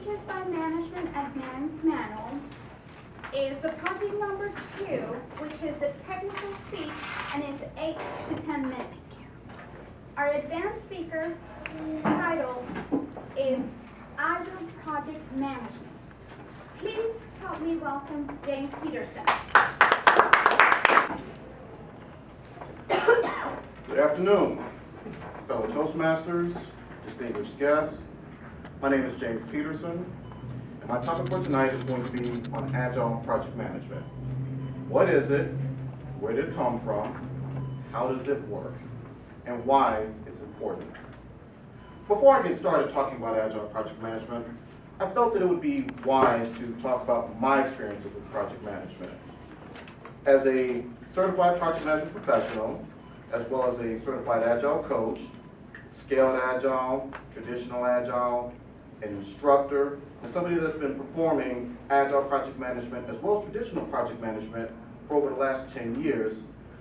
Stages by Management Advanced Manual is the project number 2, which is the technical speech, and is 8 to 10 minutes. Our advanced speaker title is Agile Project Management. Please help me welcome James Peterson. Good afternoon, fellow Toastmasters, distinguished guests. My name is James Peterson, and my topic for tonight is going to be on Agile Project Management. What is it? Where did it come from? How does it work? And why it's important? Before I get started talking about Agile Project Management, I felt that it would be wise to talk about my experiences with project management. As a certified project management professional, as well as a certified Agile coach, scaled Agile, traditional Agile, an instructor, and somebody that's been performing Agile project management as well as traditional project management for over the last 10 years,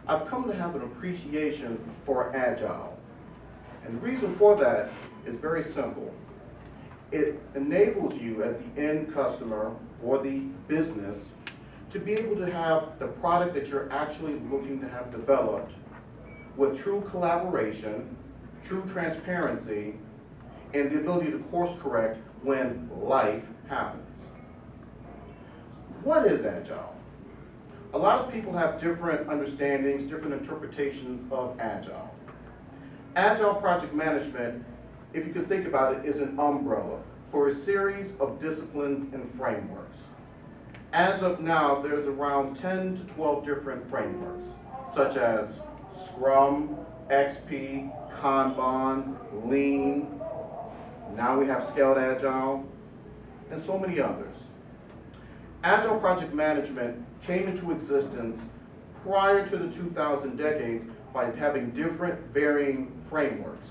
I've come to have an appreciation for Agile. And the reason for that is very simple. It enables you as the end customer or the business to be able to have the product that you're actually looking to have developed with true collaboration, true transparency, and the ability to course correct when life happens. What is Agile? A lot of people have different understandings, different interpretations of Agile. Agile project management, if you could think about it, is an umbrella for a series of disciplines and frameworks. As of now, there's around 10 to 12 different frameworks, such as Scrum, XP, Kanban, Lean. Now we have Scaled Agile, and so many others. Agile project management came into existence prior to the 2000 decades by having different varying frameworks,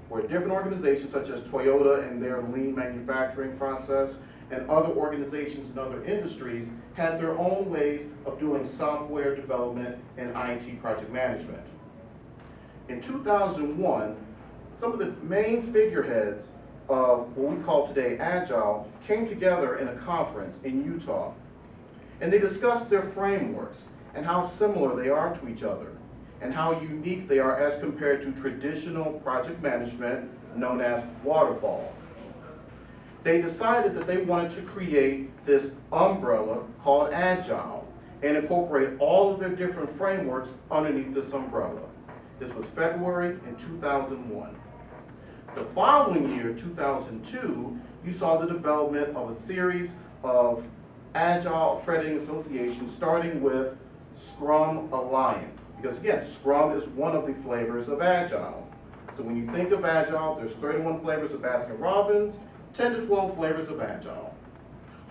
where different organizations such as Toyota and their lean manufacturing process and other organizations in other industries had their own ways of doing software development and IT project management. In 2001, some of the main figureheads of what we call today Agile came together in a conference in Utah, and they discussed their frameworks and how similar they are to each other and how unique they are as compared to traditional project management known as waterfall. They decided that they wanted to create this umbrella called Agile and incorporate all of their different frameworks underneath this umbrella. This was February in 2001. The following year, 2002, you saw the development of a series of Agile accrediting associations, starting with Scrum Alliance. Because again, Scrum is one of the flavors of Agile. So when you think of Agile, there's 31 flavors of Baskin-Robbins, 10 to 12 flavors of Agile.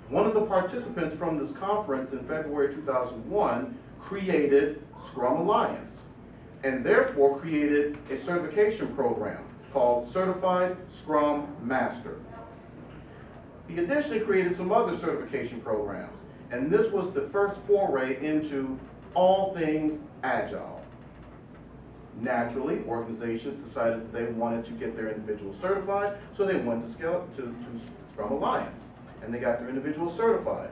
One of the participants from this conference in February 2001 created Scrum Alliance, and therefore created a certification program called Certified Scrum Master. He additionally created some other certification programs, and this was the first foray into all things Agile. Naturally, organizations decided that they wanted to get their individuals certified, so they went to Scrum Alliance, and they got their individuals certified.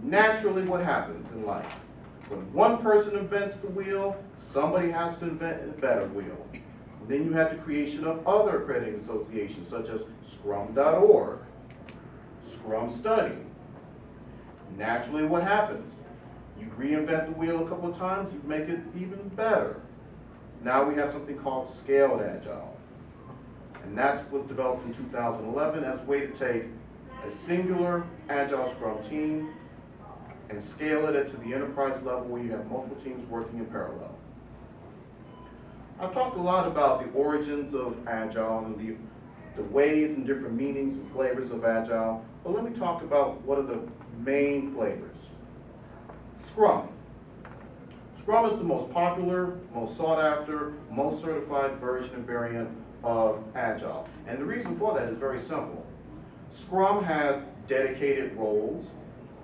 Naturally, what happens in life? When one person invents the wheel, somebody has to invent a better wheel. Then you have the creation of other accrediting associations, such as Scrum.org, Scrum Study. Naturally, what happens? You reinvent the wheel a couple of times, you make it even better. Now we have something called Scaled Agile. And that was developed in 2011 as a way to take a singular Agile Scrum team and scale it to the enterprise level where you have multiple teams working in parallel. I've talked a lot about the origins of Agile and the ways and different meanings and flavors of Agile, but let me talk about what are the main flavors. Scrum. Scrum is the most popular, most sought after, most certified version and variant of Agile. And the reason for that is very simple. Scrum has dedicated roles,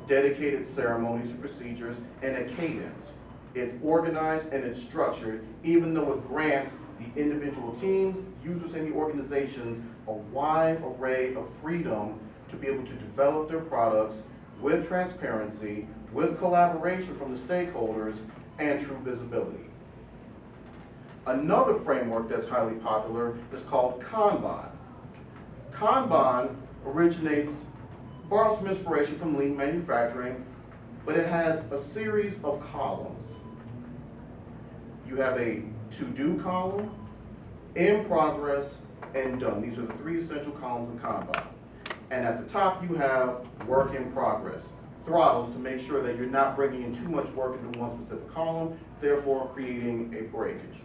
dedicated ceremonies and procedures, and a cadence. It's organized and it's structured, even though it grants the individual teams, users, and the organizations a wide array of freedom to be able to develop their products with transparency, with collaboration from the stakeholders, and true visibility. Another framework that's highly popular is called Kanban. Kanban borrows some inspiration from lean manufacturing, but it has a series of columns. You have a to-do column, in progress, and done. These are the three essential columns of Kanban. And at the top, you have work in progress, throttles to make sure that you're not bringing in too much work into one specific column, therefore creating a breakage.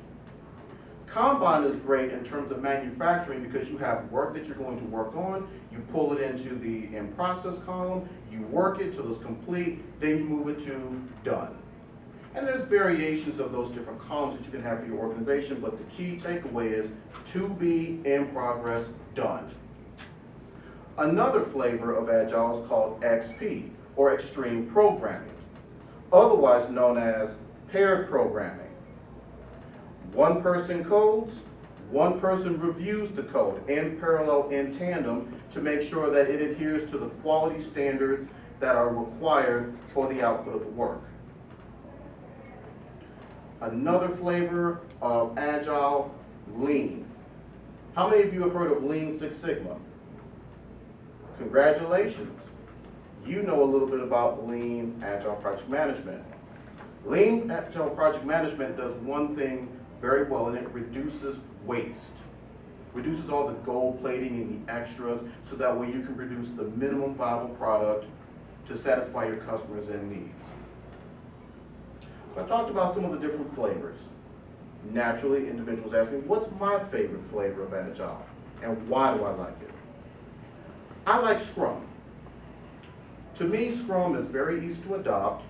Kanban is great in terms of manufacturing because you have work that you're going to work on, you pull it into the in process column, you work it till it's complete, then you move it to done. And there's variations of those different columns that you can have for your organization, but the key takeaway is to be, in progress, done. Another flavor of Agile is called XP, or Extreme Programming, otherwise known as paired programming. One person codes, one person reviews the code in parallel, in tandem, to make sure that it adheres to the quality standards that are required for the output of the work. Another flavor of Agile, Lean. How many of you have heard of Lean Six Sigma? Congratulations. You know a little bit about Lean Agile Project Management. Lean Agile Project Management does one thing very well, and it reduces waste. Reduces all the gold plating and the extras, so that way you can produce the minimum viable product to satisfy your customers' end needs. So I talked about some of the different flavors. Naturally, individuals ask me, what's my favorite flavor of Agile, and why do I like it? I like Scrum. To me, Scrum is very easy to adopt,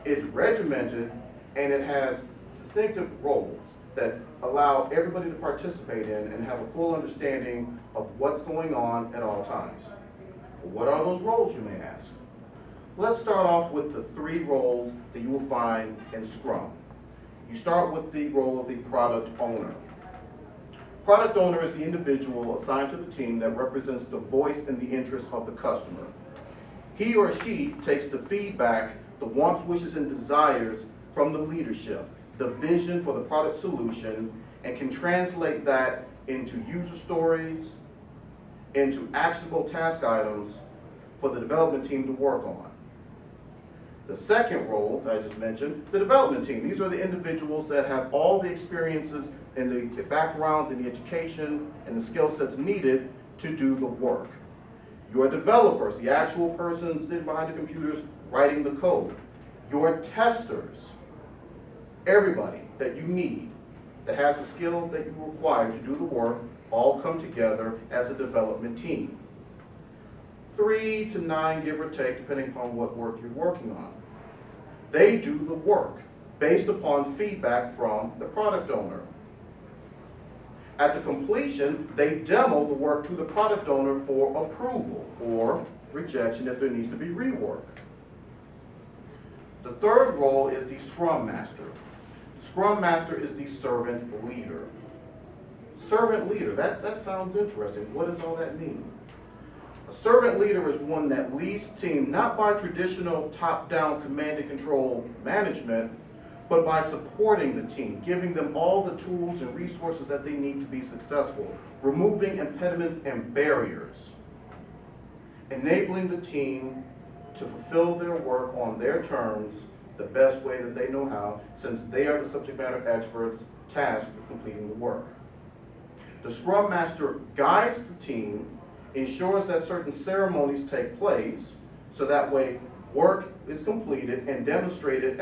it's regimented, and it has distinctive roles that allow everybody to participate in and have a full understanding of what's going on at all times. What are those roles, you may ask? Let's start off with the three roles that you will find in Scrum. You start with the role of the product owner. Product owner is the individual assigned to the team that represents the voice and the interests of the customer. He or she takes the feedback, the wants, wishes, and desires from the leadership, the vision for the product solution, and can translate that into user stories, into actionable task items for the development team to work on. The second role that I just mentioned, the development team. These are the individuals that have all the experiences and the backgrounds and the education and the skill sets needed to do the work. Your developers, the actual persons sitting behind the computers writing the code. Your testers, everybody that you need that has the skills that you require to do the work, all come together as a development team. 3 to 9, give or take, depending upon what work you're working on. They do the work based upon feedback from the product owner. At the completion, they demo the work to the product owner for approval or rejection if there needs to be rework. The third role is the Scrum Master. The Scrum Master is the servant leader. Servant leader, that sounds interesting. What does all that mean? A servant leader is one that leads the team not by traditional top-down command and control management, but by supporting the team, giving them all the tools and resources that they need to be successful, removing impediments and barriers, enabling the team to fulfill their work on their terms the best way that they know how, since they are the subject matter experts tasked with completing the work. The Scrum Master guides the team, ensures that certain ceremonies take place, so that way work is completed and demonstrated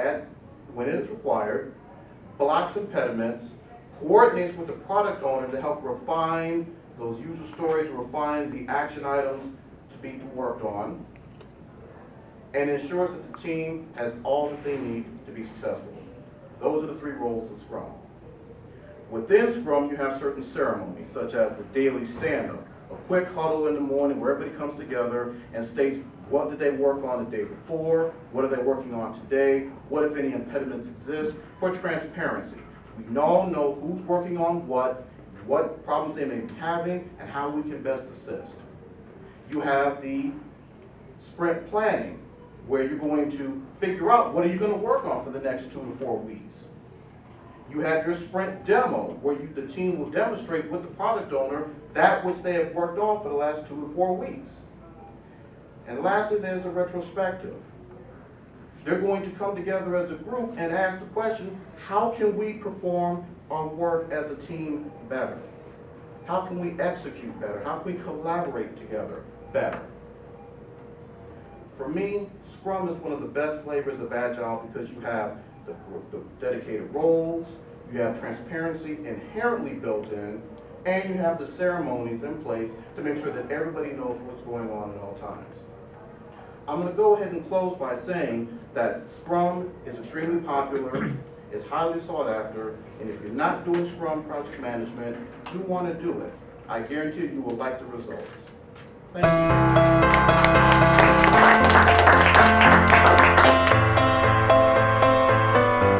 when it is required, blocks impediments, coordinates with the product owner to help refine those user stories, refine the action items to be worked on, and ensures that the team has all that they need to be successful. Those are the three roles of Scrum. Within Scrum, you have certain ceremonies, such as the daily stand-up, a quick huddle in the morning where everybody comes together and states what did they work on the day before, what are they working on today, what if any impediments exist, for transparency. So We all know who's working on what problems they may be having, and how we can best assist. You have the sprint planning, where you're going to figure out what are you going to work on for the next 2 to 4 weeks. You have your sprint demo, where the team will demonstrate with the product owner that which they have worked on for the last 2 to 4 weeks. And lastly, there's a retrospective. They're going to come together as a group and ask the question, how can we perform our work as a team better? How can we execute better? How can we collaborate together better? For me, Scrum is one of the best flavors of Agile because you have the dedicated roles, you have transparency inherently built in, and you have the ceremonies in place to make sure that everybody knows what's going on at all times. I'm going to go ahead and close by saying that Scrum is extremely popular, it's highly sought after, and if you're not doing Scrum project management, you want to do it. I guarantee you will like the results. Thank you.